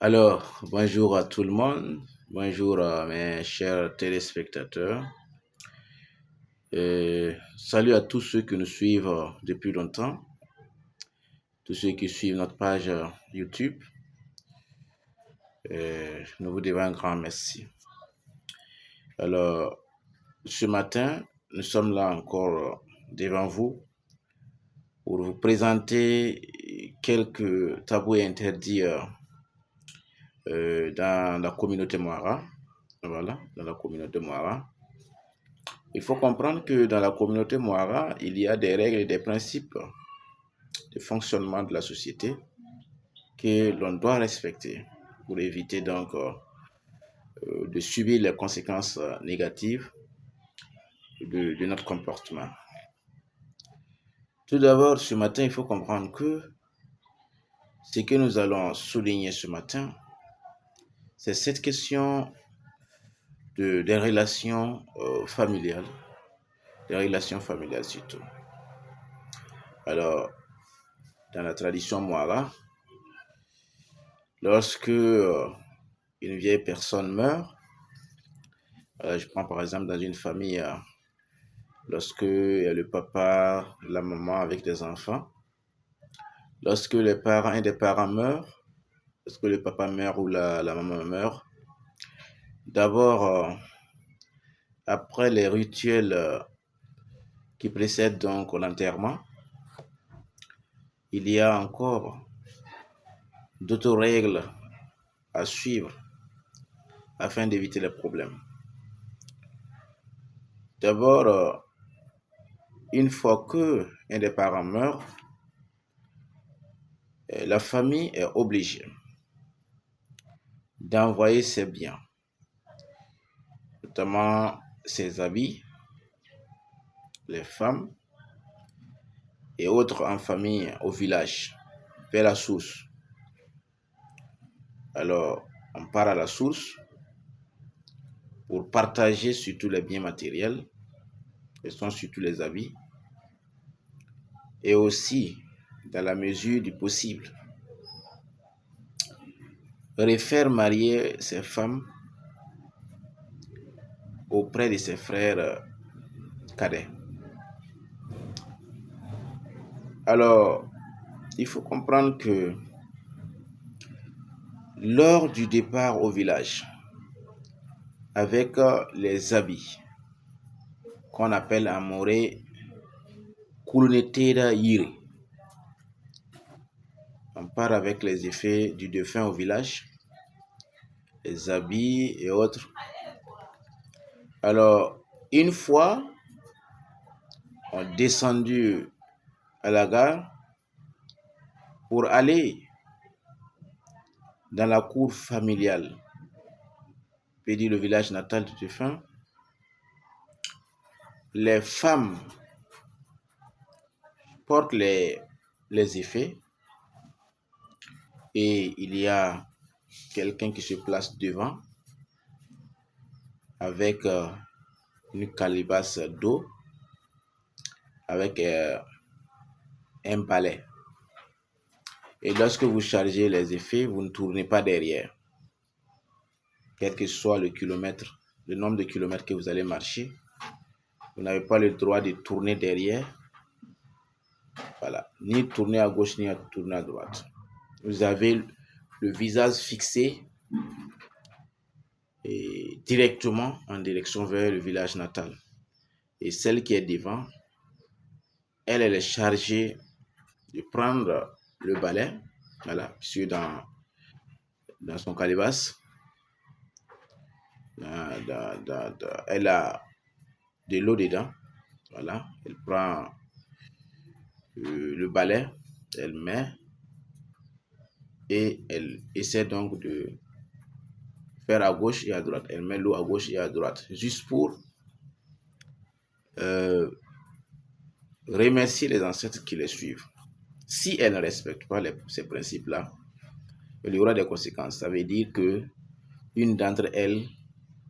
Bonjour à tout le monde, bonjour à mes chers téléspectateurs, salut à tous ceux qui nous suivent depuis longtemps, tous ceux qui suivent notre page YouTube, nous vous devons un grand merci. Alors, ce matin, nous sommes là encore devant vous pour vous présenter quelques tabous et interdits dans la communauté Moara. Voilà, dans la communauté Moara. Il faut comprendre que dans la communauté Moara, il y a des règles et des principes de fonctionnement de la société que l'on doit respecter pour éviter donc de subir les conséquences négatives de notre comportement. Tout d'abord, ce matin, il faut comprendre que ce que nous allons souligner ce matin, c'est cette question des relations familiales, des relations familiales surtout. Alors, dans la tradition Moara, lorsque une vieille personne meurt, je prends par exemple dans une famille, lorsque il y a le papa, la maman avec des enfants, lorsque un des parents meurt, lorsque le papa meurt ou la maman meurt, d'abord, après les rituels qui précèdent donc l'enterrement, il y a encore d'autres règles à suivre afin d'éviter les problèmes. D'abord, une fois que un des parents meurt, la famille est obligée d'envoyer ses biens, notamment ses habits, les femmes et autres en famille au village, vers la source. Alors, on part à la source pour partager surtout les biens matériels, ce sont surtout les habits, et aussi, dans la mesure du possible, refaire marier ses femmes auprès de ses frères cadets. Alors, il faut comprendre que lors du départ au village, avec les habits qu'on appelle en moré Kulunetera Yiri, on part avec les effets du défunt au village, les habits et autres. Alors, une fois on descendu à la gare pour aller dans la cour familiale, peut dire le village natal du défunt, les femmes portent les effets et il y a quelqu'un qui se place devant avec une calebasse d'eau, avec un balai. Et lorsque vous chargez les effets, vous ne tournez pas derrière. Quel que soit le nombre de kilomètres que vous allez marcher, vous n'avez pas le droit de tourner derrière. Voilà, ni tourner à gauche, ni tourner à droite. Vous avez le visage fixé et directement en direction vers le village natal. Et celle qui est devant, elle est chargée de prendre le balai, voilà, puisque dans son calebasse, elle a de l'eau dedans, voilà, elle prend le balai, elle met et elle essaie donc de faire à gauche et à droite, elle met l'eau à gauche et à droite, juste pour remercier les ancêtres qui les suivent. Si elle ne respecte pas ces principes-là, il y aura des conséquences. Ça veut dire que une d'entre elles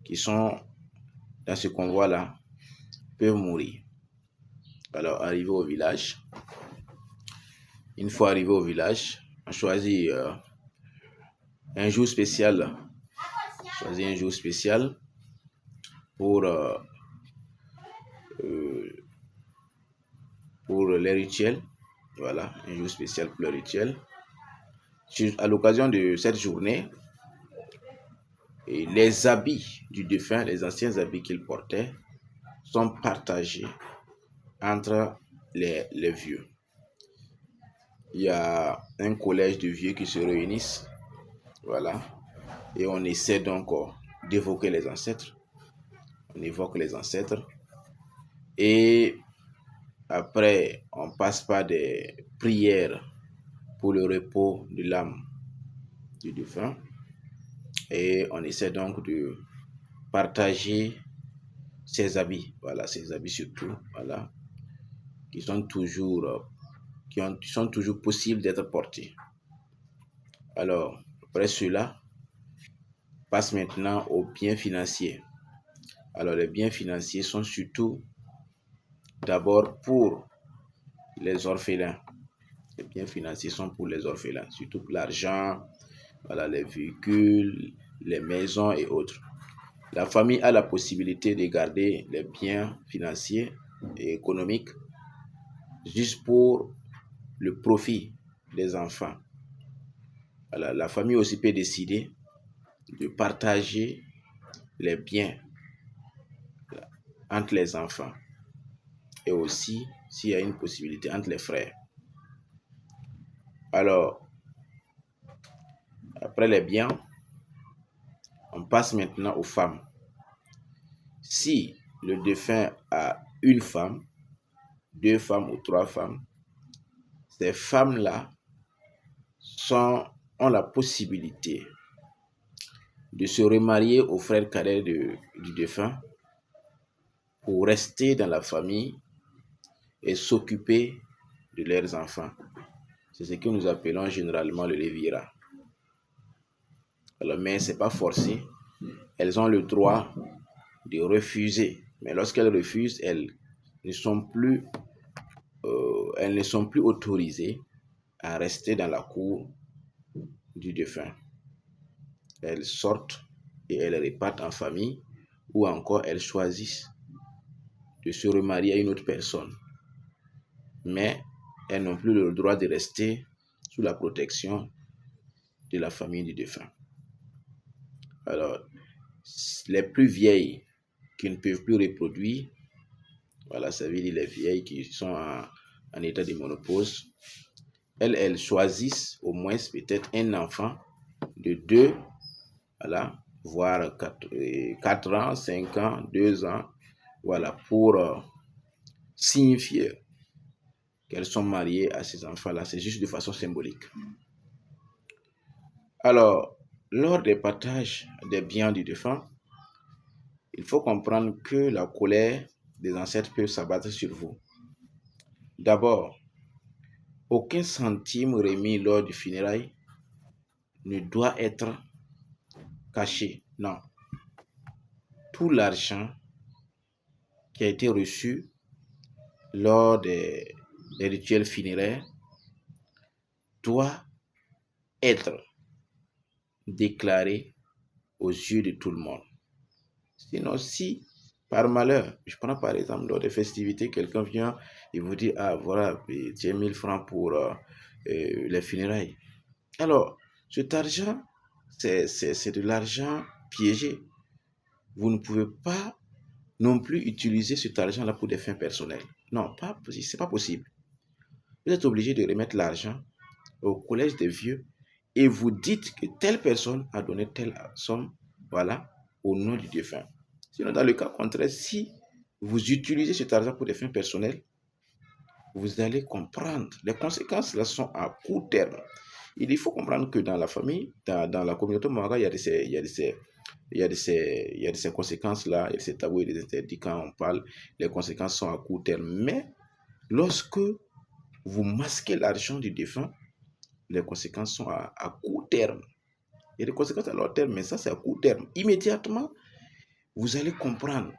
qui sont dans ce convoi-là peuvent mourir. Alors, arrivé au village, une fois arrivé au village, on choisit un jour spécial. Choisir un jour spécial pour, pour les rituels. Voilà, un jour spécial pour les rituels. À l'occasion de cette journée, et les habits du défunt, les anciens habits qu'il portait, sont partagés entre les vieux. Il y a un collège de vieux qui se réunissent, voilà, et on essaie donc d'évoquer les ancêtres. On évoque les ancêtres et après, on passe par des prières pour le repos de l'âme du défunt et on essaie donc de partager ses habits, voilà, ses habits surtout, voilà, qui sont toujours, qui sont toujours possibles d'être portés. Alors, après cela, passe maintenant aux biens financiers. Alors, les biens financiers sont surtout d'abord pour les orphelins. Les biens financiers sont pour les orphelins, surtout pour l'argent, voilà, les véhicules, les maisons et autres. La famille a la possibilité de garder les biens financiers et économiques juste pour le profit des enfants. Voilà, la famille aussi peut décider de partager les biens entre les enfants et aussi s'il y a une possibilité entre les frères. Alors, après les biens, on passe maintenant aux femmes. Si le défunt a une femme, 2 femmes ou 3 femmes, ces femmes-là ont la possibilité de se remarier au frère cadet du défunt pour rester dans la famille et s'occuper de leurs enfants. C'est ce que nous appelons généralement le lévirat. Alors, mais ce n'est pas forcé. Elles ont le droit de refuser. Mais lorsqu'elles refusent, elles ne sont plus autorisées à rester dans la cour du défunt. Elles sortent et elles repartent en famille ou encore elles choisissent de se remarier à une autre personne. Mais elles n'ont plus le droit de rester sous la protection de la famille du défunt. Alors, les plus vieilles qui ne peuvent plus reproduire, voilà, ça veut dire les vieilles qui sont en état de ménopause, elles choisissent au moins peut-être un enfant de 2, voilà, voire 4 ans, 5 ans, 2 ans, voilà, pour signifier qu'elles sont mariées à ces enfants-là. C'est juste de façon symbolique. Alors, lors des partages des biens du défunt, il faut comprendre que la colère des ancêtres peut s'abattre sur vous. D'abord, aucun centime remis lors du funérail ne doit être caché. Non. Tout l'argent qui a été reçu lors des rituels funéraires doit être déclaré aux yeux de tout le monde. Sinon, si par malheur, je prends par exemple lors des festivités, quelqu'un vient et vous dit, ah voilà, tu as 1000 francs pour les funérailles. Alors, cet argent, c'est de l'argent piégé. Vous ne pouvez pas non plus utiliser cet argent-là pour des fins personnelles. Non, c'est pas possible. Vous êtes obligé de remettre l'argent au collège des vieux et vous dites que telle personne a donné telle somme, voilà, au nom du défunt. Sinon, dans le cas contraire, si vous utilisez cet argent pour des fins personnelles, vous allez comprendre. Les conséquences là sont à court terme. Il faut comprendre que dans la famille, dans la communauté Manga, il y a de ces conséquences-là, il y a ces tabous et des interdits quand on parle. Les conséquences sont à court terme. Mais lorsque vous masquez l'argent du défunt, les conséquences sont à court terme. Il y a des conséquences à long terme, mais ça, c'est à court terme. Immédiatement, vous allez comprendre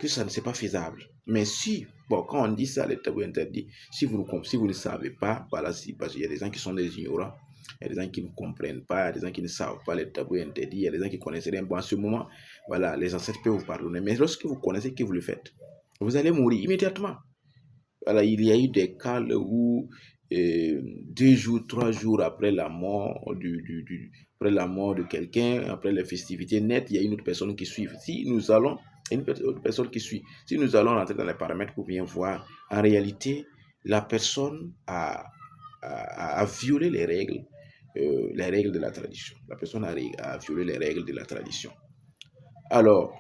que ça ne c'est pas faisable. Mais si, quand on dit ça, les tabous interdits, si vous ne savez pas, voilà, parce qu'il y a des gens qui sont des ignorants, Il y a des gens qui ne comprennent pas, il y a des gens qui ne savent pas les tabous interdits, il y a des gens qui connaissent rien. Bon, en ce moment, voilà, les ancêtres peuvent vous pardonner. Mais lorsque vous connaissez que vous le faites, vous allez mourir immédiatement. Voilà, il y a eu des cas où 2 jours, 3 jours après la mort après la mort de quelqu'un, après les festivités nettes, il y a une autre personne qui suit. Si nous allons, autre personne qui suit. Si nous allons rentrer dans les paramètres pour bien voir, en réalité, la personne a violé les règles de la tradition. La personne a violé les règles de la tradition. Alors,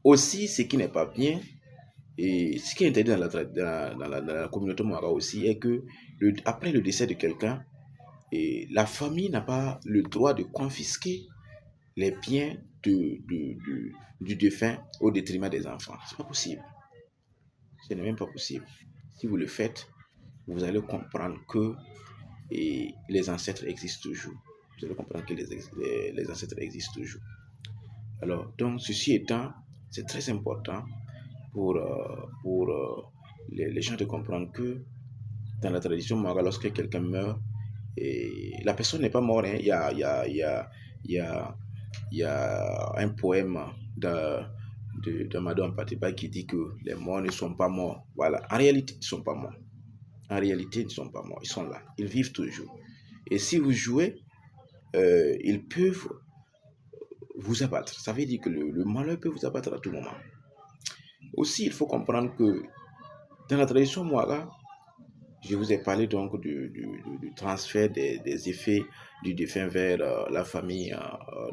aussi, ce qui n'est pas bien, et ce qui est interdit dans la communauté Mouara aussi, est que après le décès de quelqu'un, la famille n'a pas le droit de confisquer les biens du défunt au détriment des enfants. Ce n'est pas possible. Ce n'est même pas possible. Si vous le faites, vous allez comprendre que les ancêtres existent toujours. Vous allez comprendre que les ancêtres existent toujours. Alors, donc, ceci étant, c'est très important pour les gens de comprendre que dans la tradition Mara, lorsque quelqu'un meurt, la personne n'est pas morte. Hein. Il y a un poème de Madame Patipa qui dit que les morts ne sont pas morts. Voilà. En réalité, ils ne sont pas morts. En réalité, ils ne sont pas morts. Ils sont là. Ils vivent toujours. Et si vous jouez, ils peuvent vous abattre. Ça veut dire que le malheur peut vous abattre à tout moment. Aussi, il faut comprendre que dans la tradition Mouara, je vous ai parlé donc du transfert des effets du défunt vers la famille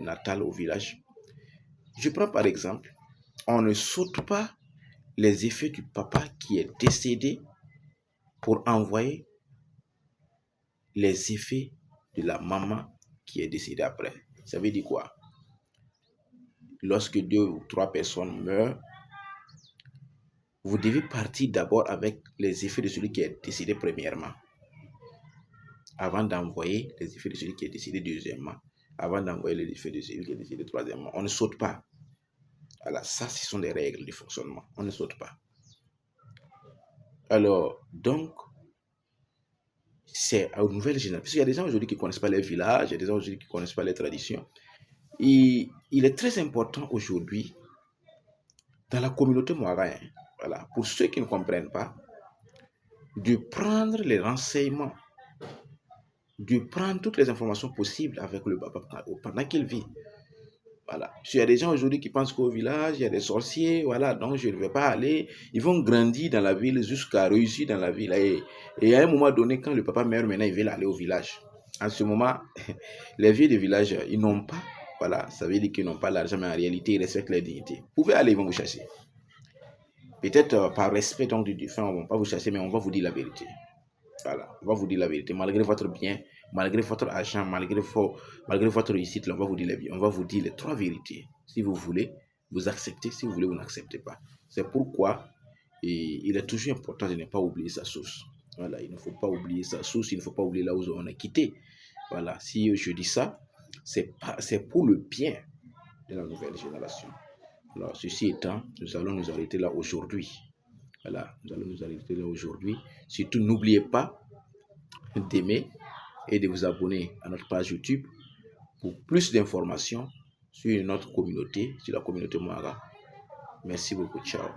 natale au village. Je prends par exemple, on ne saute pas les effets du papa qui est décédé pour envoyer les effets de la maman qui est décédée après. Ça veut dire quoi? Lorsque 2 ou 3 personnes meurent, vous devez partir d'abord avec les effets de celui qui est décédé premièrement, avant d'envoyer les effets de celui qui est décédé deuxièmement, avant d'envoyer les effets de celui qui est décédé troisièmement. On ne saute pas. Voilà, ça, ce sont des règles de fonctionnement. On ne saute pas. Alors, donc, c'est aux nouvelles générations. Parce qu'il y a des gens aujourd'hui qui ne connaissent pas les villages, il y a des gens aujourd'hui qui ne connaissent pas les traditions. Et il est très important aujourd'hui, dans la communauté Mouara, voilà, pour ceux qui ne comprennent pas, de prendre les renseignements, de prendre toutes les informations possibles avec le papa pendant qu'il vit. Voilà. Il y a des gens aujourd'hui qui pensent qu'au village, il y a des sorciers, voilà, donc je ne vais pas aller. Ils vont grandir dans la ville jusqu'à réussir dans la ville. Et à un moment donné, quand le papa meurt, maintenant, ils veulent aller au village. En ce moment, les vieux du village, ils n'ont pas, voilà, ça veut dire qu'ils n'ont pas l'argent, mais en réalité, ils respectent leur dignité. Vous pouvez aller, ils vont vous chasser. Peut-être par respect donc du défunt, on ne va pas vous chasser, mais on va vous dire la vérité. Voilà, on va vous dire la vérité. Malgré votre bien, malgré votre argent, malgré votre réussite, là, on va vous dire on va vous dire les 3 vérités. Si vous voulez, vous acceptez. Si vous voulez, vous n'acceptez pas. C'est pourquoi il est toujours important de ne pas oublier sa source. Voilà, il ne faut pas oublier sa source, il ne faut pas oublier là où on a quitté. Voilà, si je dis ça, c'est pour le bien de la nouvelle génération. Alors, ceci étant, nous allons nous arrêter là aujourd'hui. Voilà, nous allons nous arrêter là aujourd'hui. Surtout, n'oubliez pas d'aimer et de vous abonner à notre page YouTube pour plus d'informations sur notre communauté, sur la communauté Mouara. Merci beaucoup. Ciao.